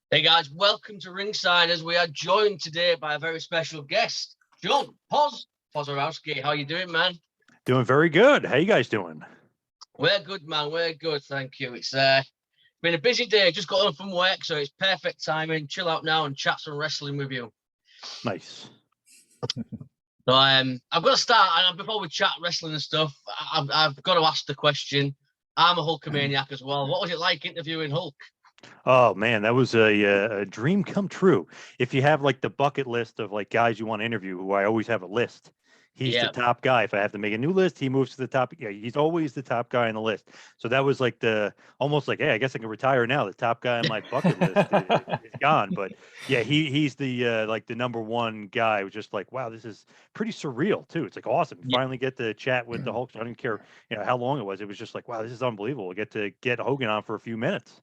Hey guys, welcome to Ringside as we are joined today by a very special guest, John Pozarowski. How you doing, man? Doing very good. How you guys doing? We're good, man. We're good, thank you. It's been a busy day. Just got home from work, so it's perfect timing. Chill out now and chat some wrestling with you. Nice. So I've got to start, and before we chat wrestling and stuff, I've got to ask the question. I'm a Hulkamaniac as well. What was it like interviewing Hulk? Oh man, that was a dream come true. If you have like the bucket list of like guys you want to interview, who I always have a list. He's the Yeah, top guy. If I have to make a new list, he moves to the top. Yeah, he's always the top guy on the list. So that was like the almost like, hey, I guess I can retire now. The top guy on my bucket list is gone. But yeah, he's the like the number one guy. It was just like, wow, this is pretty surreal too. It's like awesome. yeah, Finally get to chat with the Hulk. I didn't care, how long it was. It was just like, wow, this is unbelievable. We get to get Hogan on for a few minutes.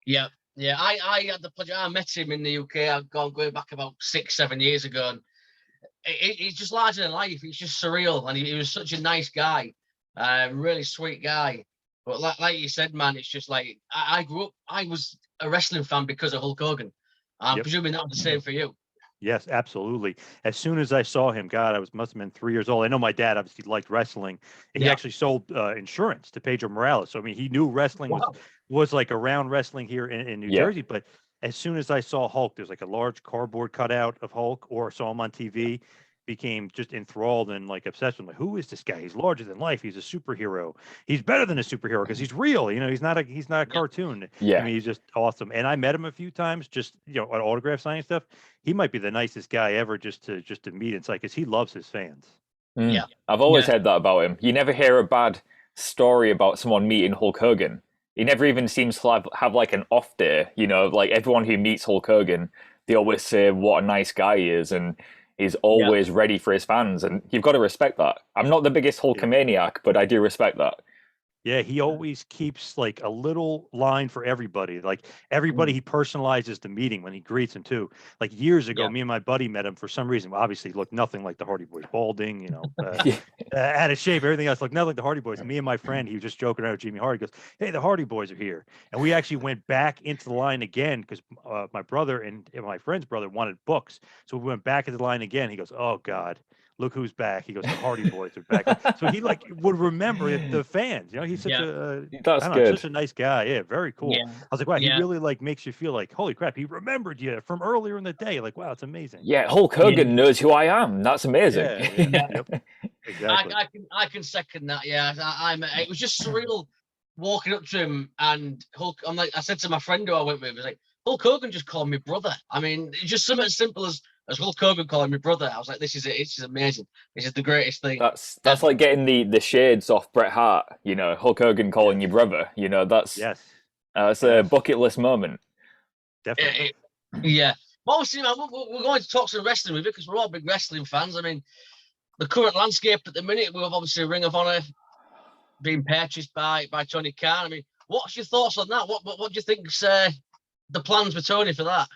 yeah, yeah. I had the pleasure. I met him in the UK. I've gone going back about 6, 7 years ago, and he's just larger than life. He's just surreal, and he was such a nice guy, really sweet guy. But like you said, man, it's just like I grew up. I was a wrestling fan because of Hulk Hogan. I'm Yep. presuming that was the same for you. Yes, absolutely. As soon as I saw him, God, I must have been 3 years old. I know my dad obviously liked wrestling. He Yeah. actually sold insurance to Pedro Morales. So I mean, he knew wrestling was Wow. was like around wrestling here in New Yeah. Jersey. But as soon as I saw Hulk, there's like a large cardboard cutout of Hulk, or saw him on TV, became just enthralled and like obsessed with him. Like, who is this guy? He's larger than life. He's a superhero. He's better than a superhero because he's real. He's not a Yeah. cartoon. I Yeah. mean, he's just awesome. And I met him a few times, just on autograph signing stuff. He might be the nicest guy ever just to meet inside because he loves his fans. Yeah. I've always Yeah. heard that about him. You never hear a bad story about someone meeting Hulk Hogan. He never even seems to have like an off day. Like everyone who meets Hulk Hogan, they always say what a nice guy he is, and he's Yeah. always ready for his fans. And you've got to respect that. I'm not the biggest Yeah. Hulkamaniac, but I do respect that. Yeah, he always keeps like a little line for everybody. Like everybody, Mm. he personalizes the meeting when he greets him too. Like years ago, Yeah. me and my buddy met him for some reason. Well, obviously, he looked nothing like the Hardy Boys, balding, Yeah. out of shape, everything else looked nothing like the Hardy Boys. Me and my friend, he was just joking around with Jimmy Hardy. He goes, "Hey, the Hardy Boys are here," and we actually went back into the line again because my brother and my friend's brother wanted books, so we went back into the line again. He goes, "Oh God." Look who's back. He goes, the Hardy Boys are back. So he like would remember the fans. He's such Yeah. I That's don't know, good. such a nice guy. Yeah, very cool. Yeah. I was like, wow, he Yeah. really like makes you feel like, holy crap, he remembered you from earlier in the day. Like, wow, it's amazing. Yeah, Hulk Yeah. Hogan knows who I am. That's amazing. Yeah, yeah, Yeah. yep, I, exactly. I can second that. Yeah. It was just surreal walking up to him and Hulk. I'm like, I said to my friend who I went with, I was like, Hulk Hogan just called me brother. I mean, it's just something as simple as Hulk Hogan calling me brother. I was like, this is it. It's just amazing. This is the greatest thing That's ever. like getting the shades off Bret Hart. Hulk Hogan Yes, calling you brother. yes, That's a yes, bucket list moment. definitely. Yeah. But obviously, man, we're going to talk some wrestling with you because we're all big wrestling fans. I mean, the current landscape at the minute, we have obviously Ring of Honor being purchased by Tony Khan. I mean, what's your thoughts on that? What do you think's the plans for Tony for that?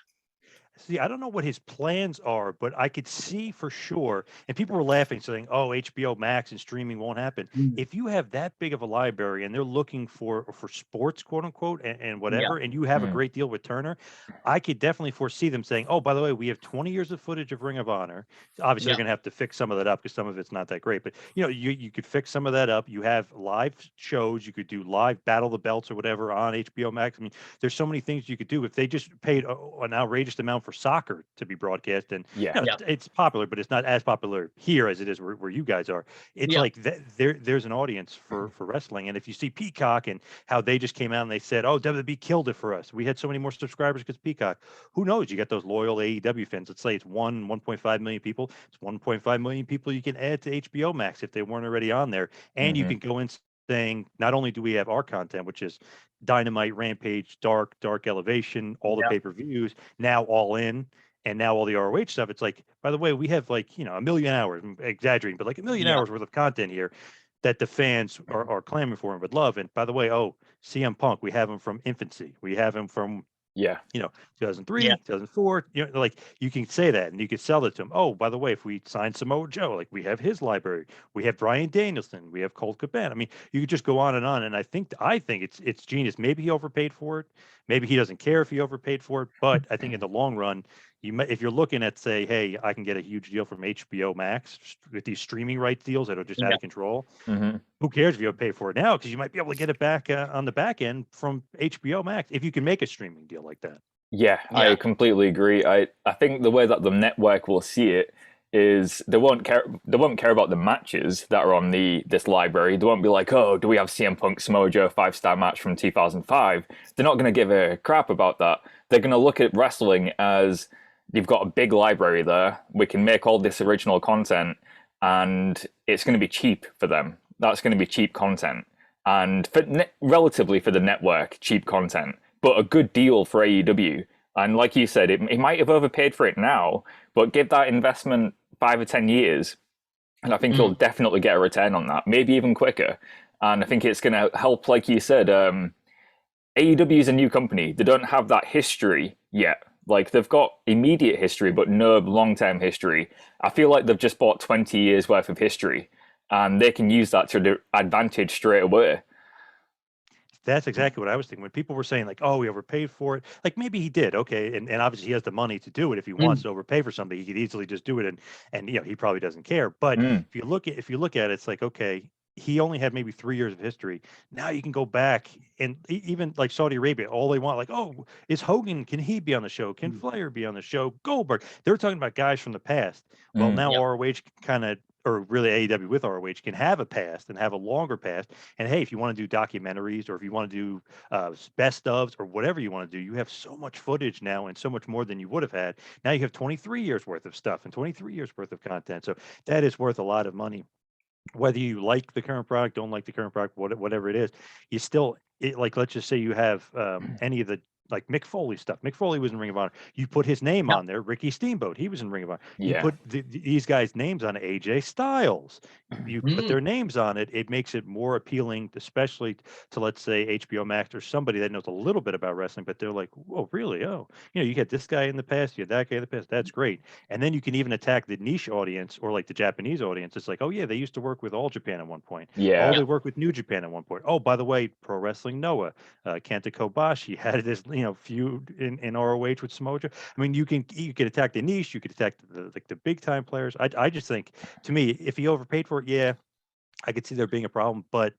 See, I don't know what his plans are, but I could see for sure. And people were laughing, saying, "Oh, HBO Max and streaming won't happen." Mm. If you have that big of a library and they're looking for sports, quote unquote, and Yeah. whatever, and you have a Mm. great deal with Turner, I could definitely foresee them saying, "Oh, by the way, we have 20 years of footage of Ring of Honor." Obviously, they're Yeah. going to have to fix some of that up because some of it's not that great. But you could fix some of that up. You have live shows. You could do live Battle of the Belts or whatever on HBO Max. I mean, there's so many things you could do if they just paid an outrageous amount for soccer to be broadcast. And Yeah. Yeah. it's popular, but it's not as popular here as it is where you guys are. It's Yeah. like there's an audience for wrestling. And if you see Peacock and how they just came out and they said, "Oh, WWE killed it for us. We had so many more subscribers because Peacock." Who knows? You get those loyal AEW fans. Let's say it's 1.5 million people. It's 1.5 million people you can add to HBO Max if they weren't already on there, and you Hmm. can go in saying, not only do we have our content, which is Dynamite, Rampage, Dark Elevation, all the Yeah. pay-per-views, now All In, and now all the ROH stuff. It's like, by the way, we have like, a million hours, I'm exaggerating, but like a million Yeah. hours worth of content here that the fans are clamoring for and would love. And by the way, CM Punk, we have him from infancy. We have him from Yeah. 2003, Yeah. 2004, like you can say that and you can sell it to them. Oh, by the way, if we sign Samoa Joe, like we have his library, we have Bryan Danielson, we have Colt Cabana. I mean, you could just go on. And I think it's genius. Maybe he overpaid for it. Maybe he doesn't care if he overpaid for it. But I think in the long run, if you're looking at, say, hey, I can get a huge deal from HBO Max with these streaming rights deals that are just out of control. Mm-hmm. Who cares if you pay for it now? Because you might be able to get it back on the back end from HBO Max if you can make a streaming deal like that. Yeah, I completely agree. I think the way that the network will see it is they won't care about the matches that are on this library. They won't be like, oh, do we have CM Punk Samoa Joe 5-star match from 2005? They're not going to give a crap about that. They're going to look at wrestling as you've got a big library there. We can make all this original content, and it's going to be cheap for them. That's going to be cheap content, and relatively for the network, cheap content. But a good deal for AEW. And like you said, it might have overpaid for it now, but give that investment 5 or 10 years, and I think you'll definitely get a return on that, maybe even quicker. And I think it's going to help, like you said, AEW is a new company. They don't have that history yet. Like, they've got immediate history, but no long-term history. I feel like they've just bought 20 years worth of history, and they can use that to their advantage straight away. That's exactly what I was thinking. When people were saying, like, oh, he overpaid for it, like maybe he did, okay, and obviously he has the money to do it. If he wants to overpay for something, he could easily just do it, and he probably doesn't care. But if you look at it, it's like, okay, he only had maybe 3 years of history. Now you can go back and even like Saudi Arabia, all they want, like, oh, is Hogan? Can he be on the show? Can Flair be on the show? Goldberg. They're talking about guys from the past. Well, now ROH kind of, or really AEW with ROH, can have a past and have a longer past. And hey, if you want to do documentaries or if you want to do best ofs or whatever you want to do, you have so much footage now and so much more than you would have had. Now you have 23 years worth of stuff and 23 years worth of content. So that is worth a lot of money. Whether you like the current product, don't like the current product, whatever it is, you still, like, let's just say you have any of the, like Mick Foley stuff. Mick Foley was in Ring of Honor. You put his name on there. Ricky Steamboat, he was in Ring of Honor. You put these guys' names on it. AJ Styles. You put their names on it. It makes it more appealing, especially to, let's say, HBO Max or somebody that knows a little bit about wrestling. But they're like, oh, really? Oh, you had this guy in the past. You had that guy in the past. That's great. And then you can even attack the niche audience or like the Japanese audience. It's like, oh yeah, they used to work with All Japan at one point. Yeah. Oh, they worked with New Japan at one point. Oh, by the way, Pro Wrestling Noah, Kenta Kobashi had this feud in ROH with Samoa Joe. I mean, you can attack the niche, you could attack the big time players. I just think, to me, if he overpaid for it, yeah, I could see there being a problem. But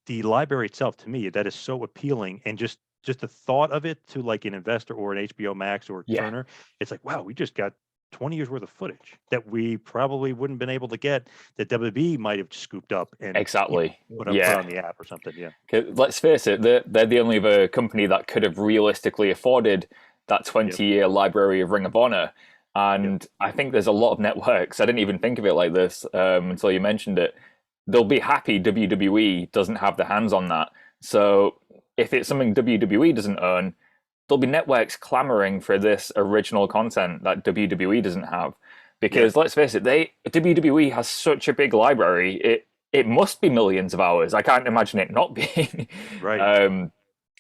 the library itself, to me, that is so appealing, and just the thought of it to like an investor or an HBO Max or Turner, it's like, wow, we just got 20 years worth of footage that we probably wouldn't have been able to get, that WWE might have scooped up and put on the app or something. Yeah. Let's face it, they're the only other company that could have realistically afforded that 20-year library of Ring of Honor. And I think there's a lot of networks, I didn't even think of it like this until you mentioned it. They'll be happy WWE doesn't have the hands on that. So if it's something WWE doesn't own, there'll be networks clamoring for this original content that WWE doesn't have. Because let's face it, WWE has such a big library, it must be millions of hours. I can't imagine it not being. Right.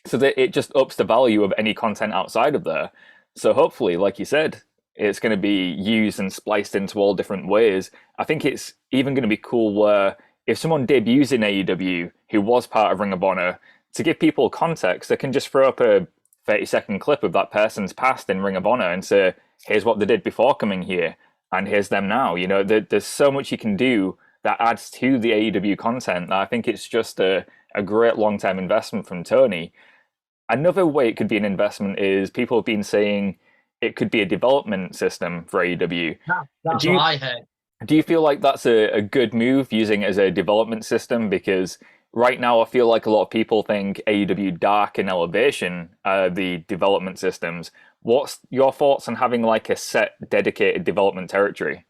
So that it just ups the value of any content outside of there. So hopefully, like you said, it's going to be used and spliced into all different ways. I think it's even going to be cool where if someone debuts in AEW who was part of Ring of Honor, to give people context, they can just throw up a 30-second clip of that person's past in Ring of Honor and say, here's what they did before coming here, and here's them now. There's so much you can do that adds to the AEW content. I think it's just a great long-term investment from Tony. Another way it could be an investment is people have been saying it could be a development system for AEW. That's what I heard. Do you feel like that's a good move, using it as a development system? Because right now I feel like a lot of people think AEW Dark and Elevation are the development systems. What's your thoughts on having like a set dedicated development territory?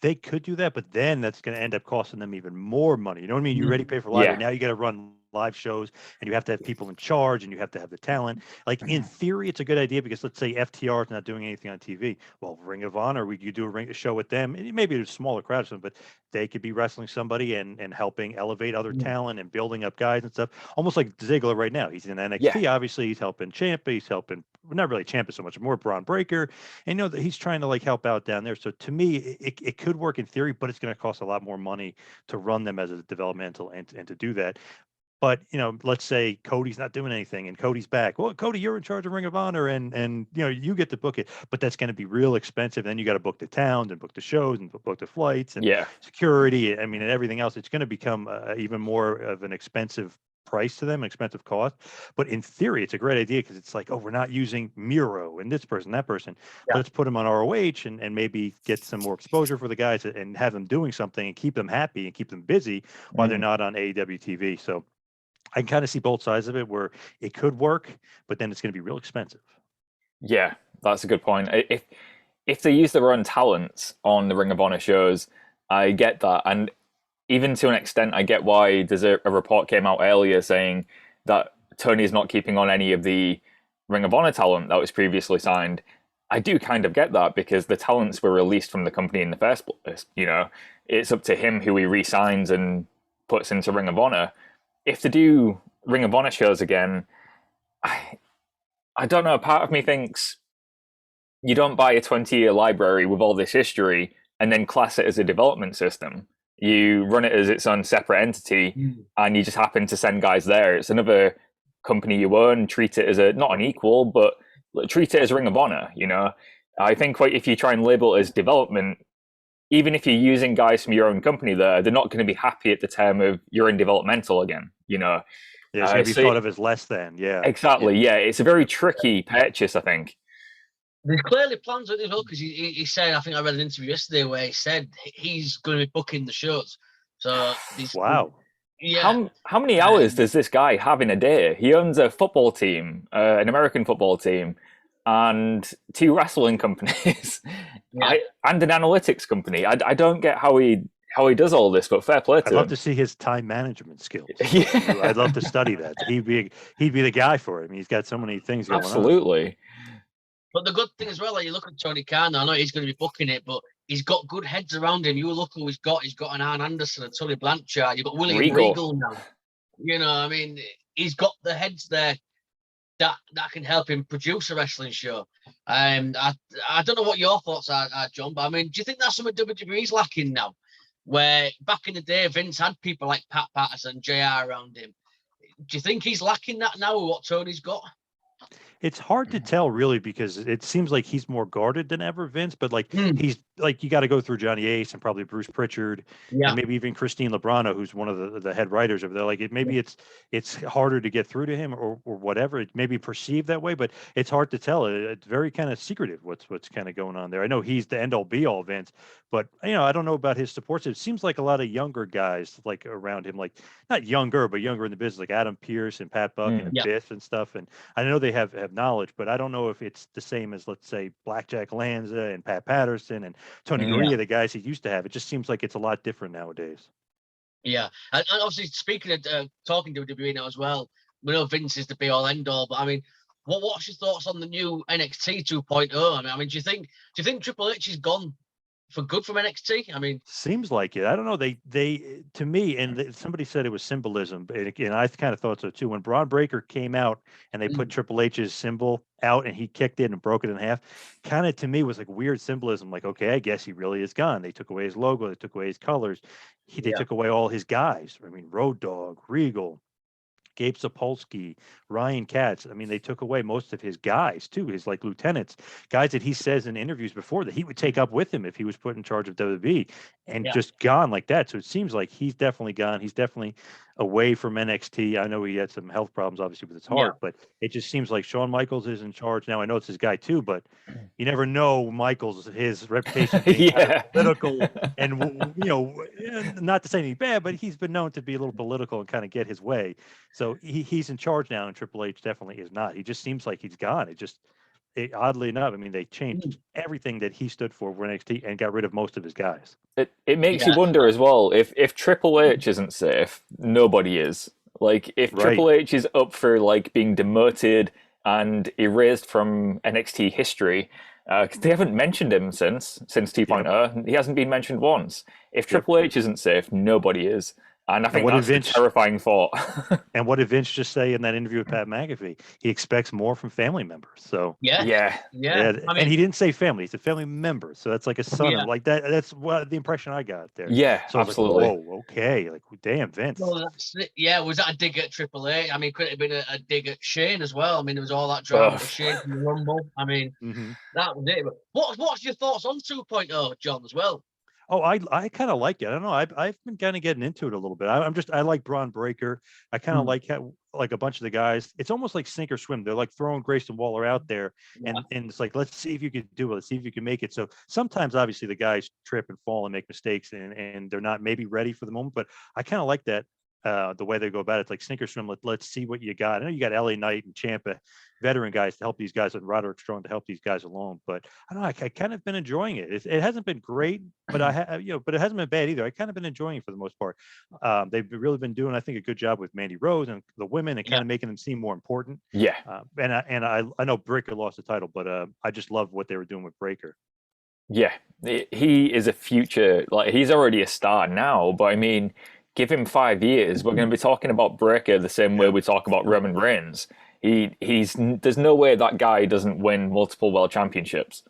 They could do that, but then that's going to end up costing them even more money. You know what I mean? You already pay for library. Now you got to run live shows, and you have to have people in charge, and you have to have the talent. Like in theory, it's a good idea because let's say FTR is not doing anything on TV. Well, Ring of Honor, you do a show with them, and maybe it's a smaller crowd, but they could be wrestling somebody and helping elevate other talent and building up guys and stuff. Almost like Ziggler right now. He's in NXT. Obviously, he's helping Ciampa. He's helping not really Ciampa so much, more Braun Breaker, and that he's trying to like help out down there. So to me, it could work in theory, but it's going to cost a lot more money to run them as a developmental and to do that. But let's say Cody's not doing anything and Cody's back. Well, Cody, you're in charge of Ring of Honor, and you get to book it, but that's going to be real expensive. Then you got to book the towns and book the shows and book the flights and security. I mean, and everything else. It's going to become even more of an expensive price to them, an expensive cost. But in theory, it's a great idea because it's like, oh, we're not using Miro and this person, that person. Let's put them on ROH and maybe get some more exposure for the guys and have them doing something and keep them happy and keep them busy while they're not on AEW TV. So I can kind of see both sides of it where it could work, but then it's going to be real expensive. Yeah, that's a good point. If they use their own talents on the Ring of Honor shows, I get that. And even to an extent, I get why there's a report came out earlier saying that Tony's not keeping on any of the Ring of Honor talent that was previously signed. I do kind of get that because the talents were released from the company in the first place. It's up to him who he re-signs and puts into Ring of Honor. If they do Ring of Honor shows again, I don't know. Part of me thinks you don't buy a 20-year library with all this history and then class it as a development system. You run it as its own separate entity, and you just happen to send guys there. It's another company you own. Treat it as not an equal, but treat it as Ring of Honor. I think if you try and label it as development, even if you're using guys from your own company there, they're not going to be happy at the term of you're in developmental again, Yeah, it's going to be thought of as less than, Exactly, It's a very tricky purchase, I think. There's clearly plans with it as well, because he said, I think I read an interview yesterday where he said he's going to be booking the shows. So wow. Yeah. How many hours does this guy have in a day? He owns a football team, an American football team, and 2 wrestling companies, and an analytics company. I don't get how he does all this, but fair play to him. I'd love to see his time management skills. I'd love to study that. He'd be the guy for it. I mean, he's got so many things going on. Absolutely. But the good thing as well, like you look at Tony Khan, I know he's going to be booking it, but he's got good heads around him. You look who he's got. He's got an Arn Anderson and Tully Blanchard. You've got William Regal now. I mean, he's got the heads there that can help him produce a wrestling show. I don't know what your thoughts are, John, but I mean, do you think that's something WWE's lacking now? Where back in the day, Vince had people like Pat Patterson, JR around him. Do you think he's lacking that now with what Tony's got? It's hard to tell really because it seems like he's more guarded than ever, Vince, but he's like, you got to go through Johnny Ace and probably Bruce Pritchard and maybe even Christine Lebrano, who's one of the head writers over there. Like it's harder to get through to him or whatever. It may be perceived that way, but it's hard to tell. It's very kind of secretive what's kind of going on there. I know he's the end all be all, Vince, but I don't know about his supports. It seems like a lot of younger guys like around him, like not younger, but younger in the business, like Adam Pearce and Pat Buck and Biff and stuff. And I know they have knowledge, but I don't know if it's the same as, let's say, Blackjack Lanza and Pat Patterson and Tony Gurria, the guys he used to have. It just seems like it's a lot different nowadays. Yeah, and obviously speaking of talking to WWE now as well, we know Vince is the be all end all, but I mean, what's your thoughts on the new NXT 2.0? I mean, do you think Triple H is gone for good from NXT? I mean, seems like it. I don't know. They to me, and somebody said it was symbolism, and I kind of thought so too. When Braun Breaker came out and they put Triple H's symbol out and he kicked it and broke it in half, kind of to me was like weird symbolism. Like, okay, I guess he really is gone. They took away his logo, they took away his colors, they took away all his guys. I mean, Road Dogg, Regal, Gabe Sapolsky, Ryan Katz. I mean, they took away most of his guys too, his like lieutenants, guys that he says in interviews before that he would take up with him if he was put in charge of WWE, and just gone like that. So it seems like he's definitely gone. He's definitely away from NXT. I know he had some health problems, obviously, with his heart, but it just seems like Shawn Michaels is in charge now. I know it's his guy too, but you never know Michaels, his reputation being kind of political and, not to say anything bad, but he's been known to be a little political and kind of get his way. So he's in charge now, and Triple H definitely is not. He just seems like he's gone. Oddly enough, I mean, they changed everything that he stood for NXT and got rid of most of his guys. It makes you wonder as well, if Triple H isn't safe, nobody is. Like, if Right. Triple H is up for like being demoted and erased from NXT history, 'cause they haven't mentioned him since 2.0. He hasn't been mentioned once. If Yep. Triple H isn't safe, nobody is. And I think what did that's the Vince- terrifying thought. And what did Vince just say in that interview with Pat McAfee? He expects more from family members. So Yeah. Yeah. Yeah. I mean, and he didn't say family; he said family members. So that's like a son. Yeah. Like that. That's what the impression I got there. Yeah, So I was absolutely. like, whoa, okay, like damn, Vince. well, that's it. Yeah, was that a dig at Triple H? I mean, could it have been a dig at Shane as well? I mean, there was all that drama with Shane in the Rumble. I mean, Mhm. that was it. But what's your thoughts on 2.0, John, as well? Oh, I kind of like it. I don't know. I've been kind of getting into it a little bit. I like Braun Breaker. I kind of like how like a bunch of the guys. It's almost like sink or swim. They're like throwing Grayson Waller out there, and it's like let's see if you could do it. Let's see if you can make it. So sometimes obviously the guys trip and fall and make mistakes, and they're not maybe ready for the moment. But I kind of like that. The way they go about it, it's like sink or swim. Let's see what you got. I know you got LA Knight and Ciampa, veteran guys to help these guys, and Roderick Strong to help these guys alone. But I don't know. I kind of been enjoying it. It hasn't been great, but but it hasn't been bad either. I kind of been enjoying it for the most part. They've really been doing, I think, a good job with Mandy Rose and the women, and kind of making them seem more important. Yeah. And I know Breaker lost the title, but I just love what they were doing with Breaker. Yeah. He is a future, like, he's already a star now, but I mean, give him 5 years, we're going to be talking about Breaker the same way we talk about Roman Reigns. There's no way that guy doesn't win multiple world championships.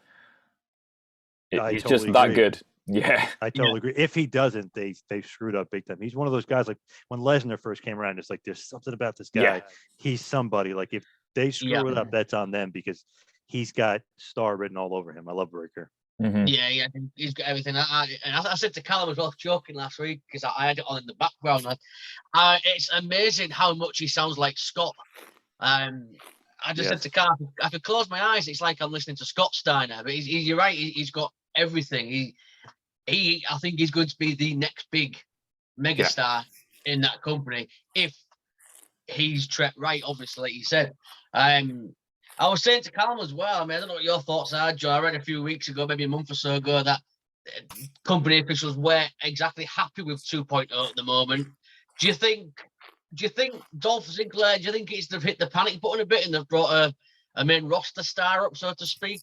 He's totally just that agree. good. Yeah. I totally agree. If he doesn't, they've screwed up big time. He's one of those guys, like when Lesnar first came around, it's like there's something about this guy. Yeah. He's somebody. Like if they screw it up, that's on them because he's got star written all over him. I love Breaker. Mm-hmm. Yeah, he's got everything. I said to Callum as well, joking last week because I had it on in the background. It's amazing how much he sounds like Scott. I just said to Callum, I could close my eyes. It's like I'm listening to Scott Steiner. But you're right. He's got everything. I think he's going to be the next big megastar in that company if he's right. Obviously, like you said. I was saying to Callum as well, I mean, I don't know what your thoughts are, Joe. I read a few weeks ago, maybe a month or so ago, that company officials weren't exactly happy with 2.0 at the moment. Do you think Dolph Ziggler, do you think they've hit the panic button a bit and they've brought a main roster star up, so to speak?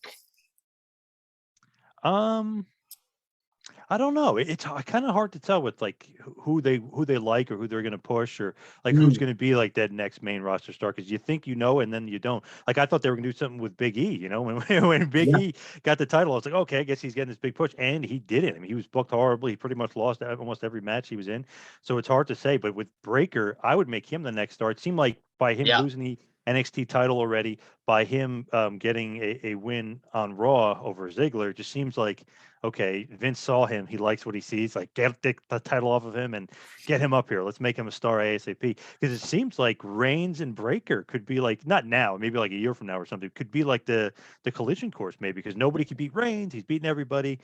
I don't know. It's kind of hard to tell with like who they like or who they're going to push or like who's going to be like that next main roster star, because you think and then you don't. Like I thought they were going to do something with Big E. When Big E got the title, I was like, okay, I guess he's getting this big push, and he didn't. I mean, he was booked horribly. He pretty much lost almost every match he was in. So it's hard to say. But with Breaker, I would make him the next star. It seemed like by him losing the NXT title already, by him getting a win on Raw over Ziggler, just seems like, okay, Vince saw him. He likes what he sees. Like, get the title off of him and get him up here. Let's make him a star ASAP. Because it seems like Reigns and Breaker could be like, not now, maybe like a year from now or something, could be like the collision course maybe, because nobody could beat Reigns. He's beating everybody.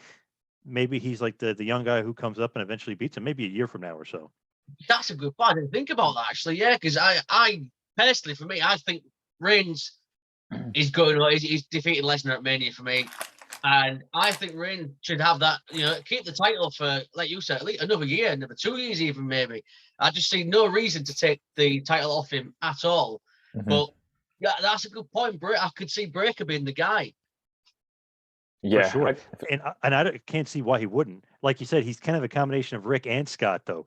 Maybe he's like the young guy who comes up and eventually beats him, maybe a year from now or so. That's a good point. I didn't think about that, actually. Yeah, because I personally, for me, I think Reigns is going. He's defeating Lesnar at Mania for me, and I think Reigns should have that. Keep the title for, like you said, at least another year, another 2 years, even maybe. I just see no reason to take the title off him at all. Mm-hmm. But yeah, that's a good point. I could see Breaker being the guy. Yeah, for sure. And I can't see why he wouldn't. Like you said, he's kind of a combination of Rick and Scott, though.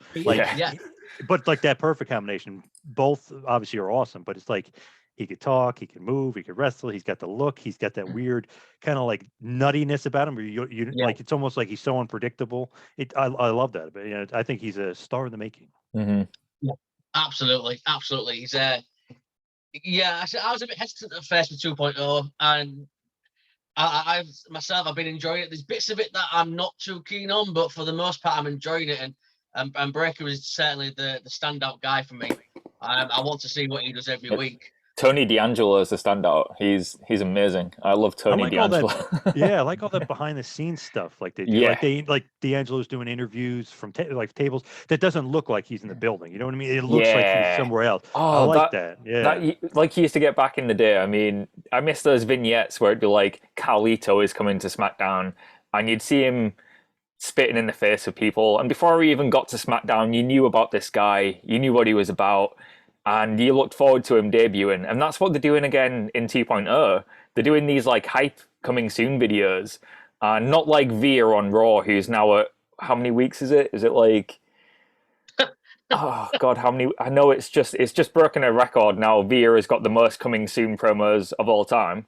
But like that perfect combination. Both obviously are awesome, but it's like he could talk, he can move, he could wrestle. He's got the look. He's got that weird kind of like nuttiness about him. Where you like, it's almost like he's so unpredictable. I love that. But I think he's a star in the making. Mm-hmm. Yeah, absolutely. He's I was a bit hesitant at first with 2.0, and I've been enjoying it. There's bits of it that I'm not too keen on, but for the most part, I'm enjoying it. And Breaker is certainly the standout guy for me. I want to see what he does every week. Tony D'Angelo is the standout. He's amazing. I love Tony D'Angelo. I like all that behind the scenes stuff. Like they do. Like D'Angelo's doing interviews from tables that doesn't look like he's in the building. You know what I mean? It looks like he's somewhere else. I like that. Yeah. Like he used to get back in the day. I mean, I miss those vignettes where it'd be like Carlito is coming to SmackDown, and you'd see him spitting in the face of people. And before he even got to SmackDown, you knew about this guy. You knew what he was about. and you looked forward to him debuting. And that's what they're doing again in 2.0. They're doing these like hype coming soon videos, not like Veer on Raw, who's now at how many weeks is it? Is it like oh god, how many? I know it's just broken a record now. Veer has got the most coming soon promos of all time.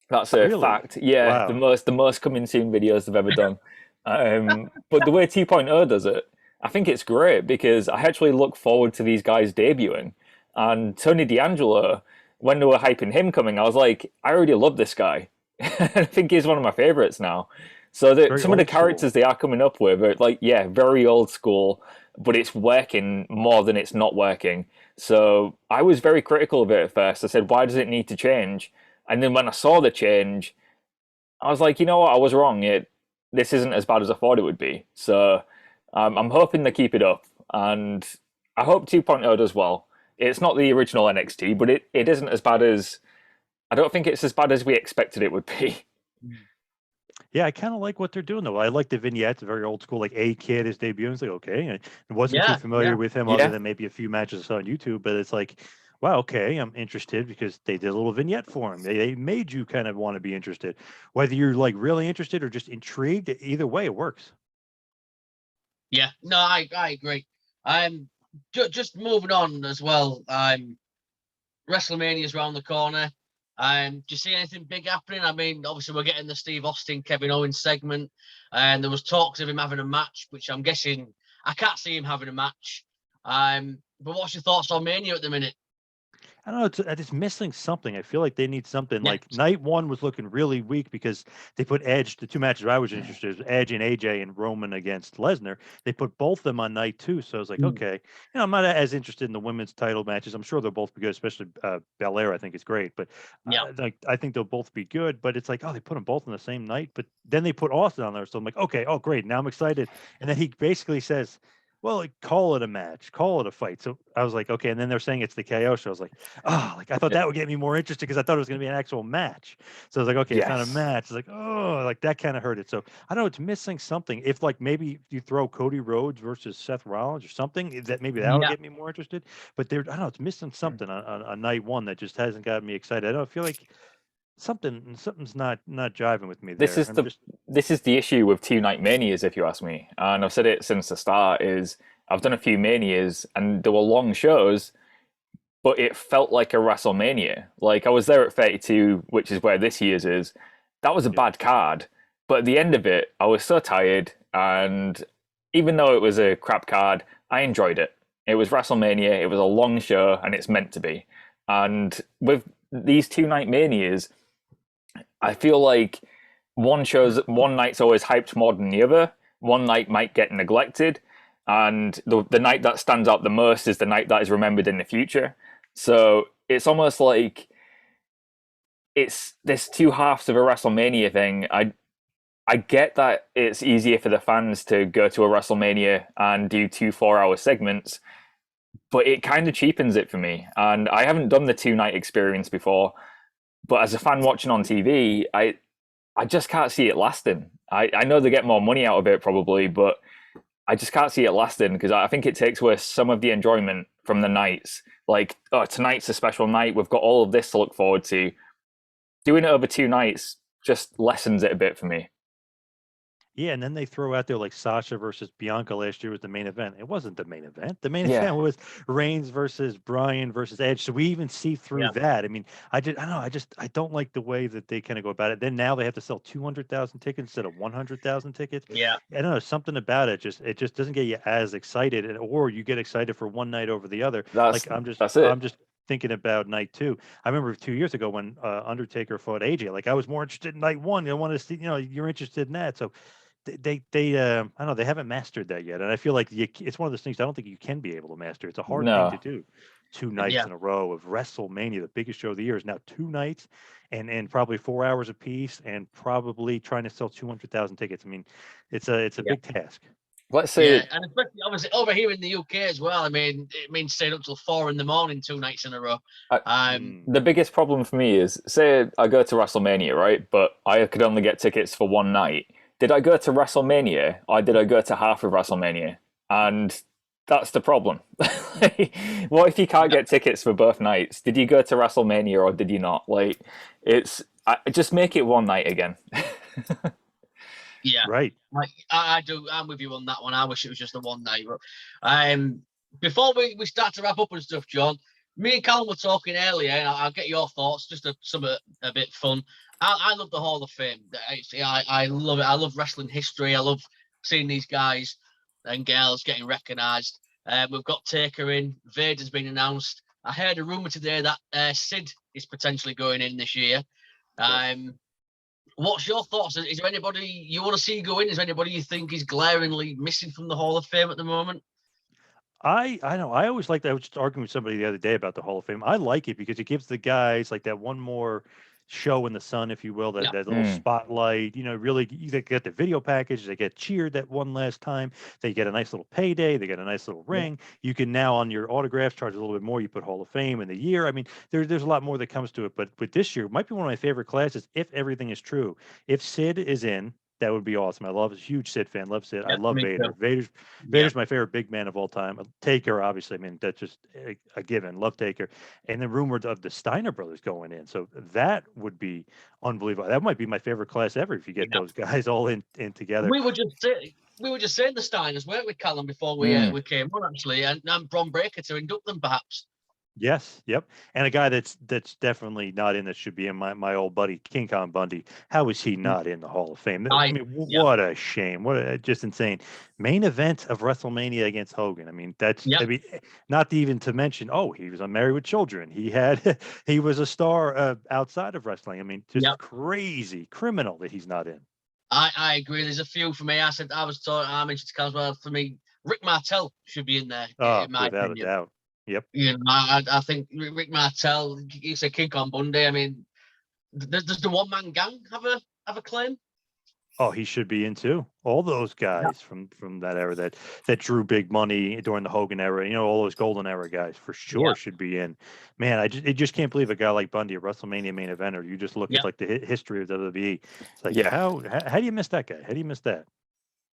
That's a Really? fact. Yeah, Wow. the most coming soon videos they've ever done. But the way 2.0 does it, I think it's great because I actually look forward to these guys debuting. And Tony D'Angelo, when they were hyping him coming, I was like, I already love this guy. I think he's one of my favorites now. So some of the characters they are coming up with are like, yeah, very old school, but it's working more than it's not working. So I was very critical of it at first. I said, why does it need to change? And then when I saw the change, I was like, you know what, I was wrong. This isn't as bad as I thought it would be. So I'm hoping they keep it up, and I hope 2.0 does well. It's not the original NXT, but it isn't as bad as I don't think it's as bad as we expected it would be. Yeah, I kind of like what they're doing though. I like the vignettes, very old school. Like A Kid is debuting. It's like okay, I wasn't too familiar with him other than maybe a few matches I saw on YouTube. But it's like, wow, okay, I'm interested because they did a little vignette for him. They made you kind of want to be interested, whether you're like really interested or just intrigued. Either way, it works. Yeah, no, I agree. Just moving on as well. WrestleMania's around the corner. Do you see anything big happening? I mean, obviously we're getting the Steve Austin, Kevin Owens segment, and there was talks of him having a match, which I'm guessing I can't see him having a match. But what's your thoughts on Mania at the minute? I don't know. It's missing something. I feel like they need something. Like night one was looking really weak because they put Edge. The two matches I was interested in, Edge and AJ and Roman against Lesnar. They put both of them on night two. So I was like, okay, I'm not as interested in the women's title matches. I'm sure they'll both be good, especially Belair. I think is great, but I think they'll both be good. But it's like, oh, they put them both on the same night. But then they put Austin on there, so I'm like, okay, oh great, now I'm excited. And then he basically says, well, like, call it a match, call it a fight. So I was like, okay. And then they're saying it's the KO show. I was like, oh, like I thought that would get me more interested because I thought it was going to be an actual match. So I was like, okay, it's not a match. It's like, oh, like that kind of hurt it. So I don't know, it's missing something. If like maybe you throw Cody Rhodes versus Seth Rollins or something, that maybe that'll get me more interested. But I don't know, it's missing something on night one that just hasn't gotten me excited. I don't feel like something's not jiving with me there. This is the issue with two night manias, if you ask me, and I've said it since the start. Is I've done a few manias and there were long shows, but it felt like a WrestleMania. Like I was there at 32, which is where this year's is. That was a bad card, but at the end of it, I was so tired, and even though it was a crap card, I enjoyed it. It was WrestleMania. It was a long show, and it's meant to be. And with these two night manias, I feel like one night's always hyped more than the other. One night might get neglected, and the night that stands out the most is the night that is remembered in the future. So it's almost like there's two halves of a WrestleMania thing. I get that it's easier for the fans to go to a WrestleMania and do 2 4-hour segments, but it kind of cheapens it for me. And I haven't done the 2-night experience before. But as a fan watching on TV, I just can't see it lasting. I know they get more money out of it probably, but I just can't see it lasting because I think it takes away some of the enjoyment from the nights. Like, oh, tonight's a special night. We've got all of this to look forward to. Doing it over 2 nights just lessens it a bit for me. Yeah, and then they throw out there like Sasha versus Bianca last year was the main event. It wasn't the main event. The main event was Reigns versus Bryan versus Edge. So we even see through that. I mean, I don't like the way that they kind of go about it. Then now they have to sell 200,000 tickets instead of 100,000 tickets. Yeah, I don't know, something about it just doesn't get you as excited, or you get excited for one night over the other. I'm just thinking about night 2. I remember 2 years ago when Undertaker fought AJ. Like I was more interested in night 1. I wanted to see, you're interested in that. So they I don't know, they haven't mastered that yet, and I feel like it's one of those things I don't think you can be able to master. It's a hard thing to do. 2 nights in a row of WrestleMania, the biggest show of the year, is now 2 nights and probably 4 hours apiece, and probably trying to sell 200,000 tickets. I mean, it's a big task. Let's say, and especially obviously over here in the UK as well. I mean, it means staying up till 4 a.m. 2 nights in a row. The biggest problem for me is, say I go to WrestleMania, right? But I could only get tickets for one night. Did I go to WrestleMania or did I go to half of WrestleMania? And That's the problem. What if you can't get tickets for both nights? Did you go to WrestleMania or did you not? Like, just make it one night again. Yeah, Right. like I do. I'm with you on that one. I wish it was just the one night. But before we start to wrap up and stuff, John, me and Callum were talking earlier, and I'll get your thoughts. Just some a bit fun. I love the Hall of Fame. I love it. I love wrestling history. I love seeing these guys and girls getting recognised. We've got Taker in. Vader's been announced. I heard a rumor today that Sid is potentially going in this year. What's your thoughts? Is there anybody you want to see go in? Is there anybody you think is glaringly missing from the Hall of Fame at the moment? I know. I always like that. I was just arguing with somebody the other day about the Hall of Fame. I like it because it gives the guys like that one more show in the sun, if you will, that little spotlight. Really, they get the video package. They get cheered that one last time. They get a nice little payday. They get a nice little ring. You can now on your autographs charge a little bit more. You put Hall of Fame in the year. I mean, there's a lot more that comes to it. But this year might be one of my favorite classes if everything is true. If Sid is in. That would be awesome. I love a huge Sid fan. Love Sid. I love Vader. Vader's my favorite big man of all time. Taker, obviously. I mean, that's just a given. Love Taker. And then rumored of the Steiner brothers going in. So that would be unbelievable. That might be my favorite class ever if you get those guys all in together. We were just saying the Steiners, weren't we, Callum, before we came on actually, and Bron Breakker to induct them perhaps. Yes, yep. And a guy that's definitely not in that should be in my old buddy King Kong Bundy. How is he not in the Hall of Fame? I mean, what a shame. What just insane. Main event of WrestleMania against Hogan. I mean, I mean, not even to mention, he was on Married with Children. He was a star outside of wrestling. I mean, just crazy, criminal that he's not in. I agree. There's a few for me. I mentioned to Cal as well. For me, Rick Martel should be in there. In my without opinion. a doubt. Yep. I think Rick Martel, he's a King Kong Bundy. I mean, does the one man gang have a claim? Oh, he should be in too. All those guys from that era that drew big money during the Hogan era, all those golden era guys for sure should be in. Man, I just can't believe a guy like Bundy, a WrestleMania main eventer. You just look at like the history of WWE. It's like, how do you miss that guy? How do you miss that?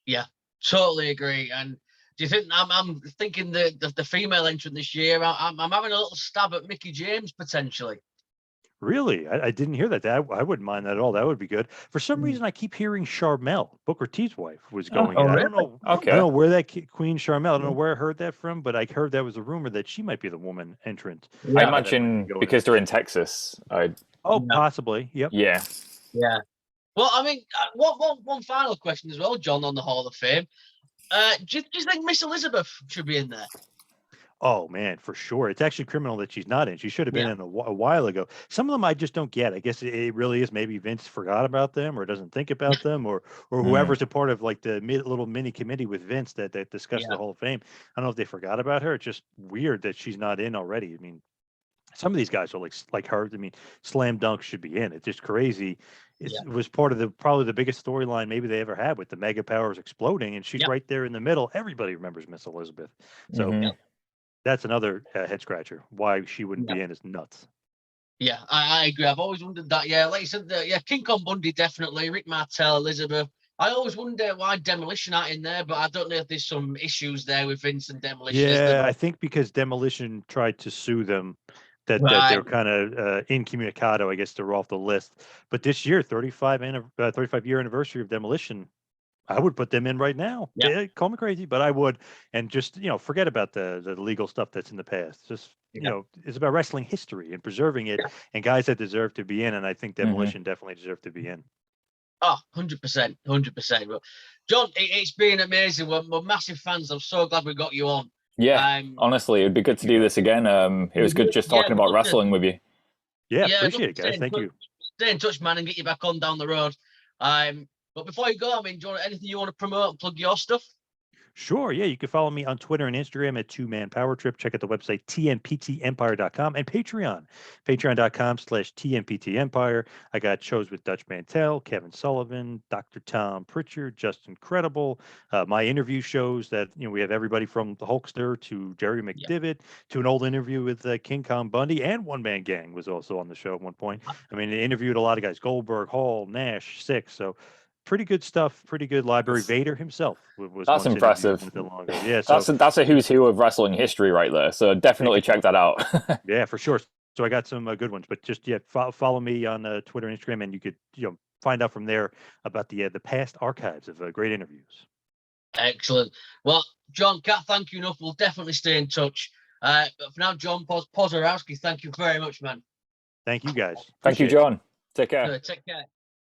Yeah, totally agree. And do you think I'm thinking the female entrant this year? I'm having a little stab at Mickie James potentially. Really? I didn't hear that. I wouldn't mind that at all. That would be good. For some reason, I keep hearing Charmel, Booker T's wife, was going in. I don't know. Okay. I don't know where that Queen Charmel. I don't know where I heard that from, but I heard that was a rumor that she might be the woman entrant. I imagine because they're in Texas. Possibly. Yep. Yeah. Yeah. Well, I mean, one final question as well, John, on the Hall of Fame. Do you think Miss Elizabeth should be in there? Oh man, for sure. It's actually criminal that she's not in. She should have been in a while ago. Some of them I just don't get. I guess it really is maybe Vince forgot about them or doesn't think about them or whoever's a part of like the little mini committee with Vince that discussed the Hall of Fame. I don't know if they forgot about her. It's just weird that she's not in already. I mean, some of these guys are like her. I mean, Slam Dunk should be in. It's just crazy. It was part of probably the biggest storyline maybe they ever had with the Mega Powers exploding, and she's right there in the middle. Everybody remembers Miss Elizabeth. So that's another head scratcher. Why she wouldn't be in is nuts. Yeah, I agree. I've always wondered that. Yeah, like you said, King Kong Bundy definitely, Rick Martel, Elizabeth. I always wonder why Demolition aren't in there, but I don't know if there's some issues there with Vince and Demolition. Yeah, I think because Demolition tried to sue them. That they're kind of incommunicado, I guess, they're off the list. But this year, 35-year anniversary of Demolition, I would put them in right now. Yeah, call me crazy, but I would. And just, forget about the legal stuff that's in the past. Just, it's about wrestling history and preserving it and guys that deserve to be in. And I think Demolition definitely deserve to be in. Oh, 100%, 100%. Well, John, it's been amazing. We're massive fans. I'm so glad we got you on. Yeah, honestly, it'd be good to do this again. It was good just talking about wrestling with you. Yeah, appreciate it, guys. Thank you. Stay in touch, man, and get you back on down the road. But before you go, I mean, anything you want to promote, plug your stuff? Sure. Yeah. You can follow me on Twitter and Instagram at 2Man Power Trip. Check out the website, tmptempire.com and Patreon, patreon.com/tmptempire. I got shows with Dutch Mantel, Kevin Sullivan, Dr. Tom Pritchard, Just Incredible. My interview shows that, we have everybody from the Hulkster to Jerry McDivitt to an old interview with King Kong Bundy, and One Man Gang was also on the show at one point. I mean, they interviewed a lot of guys, Goldberg, Hall, Nash, Six. So pretty good stuff. Pretty good library. Vader himself was That's once interviewed impressive. not that long ago. Yeah, so That's a who's who of wrestling history right there. So definitely check that out. yeah, for sure. So I got some good ones, but just follow me on Twitter and Instagram, and you could find out from there about the past archives of great interviews. Excellent. Well, John, can't thank you enough. We'll definitely stay in touch. But for now, John Pozarowski, thank you very much, man. Thank you, guys. Thank you, Appreciate it. John. Take care. Take care.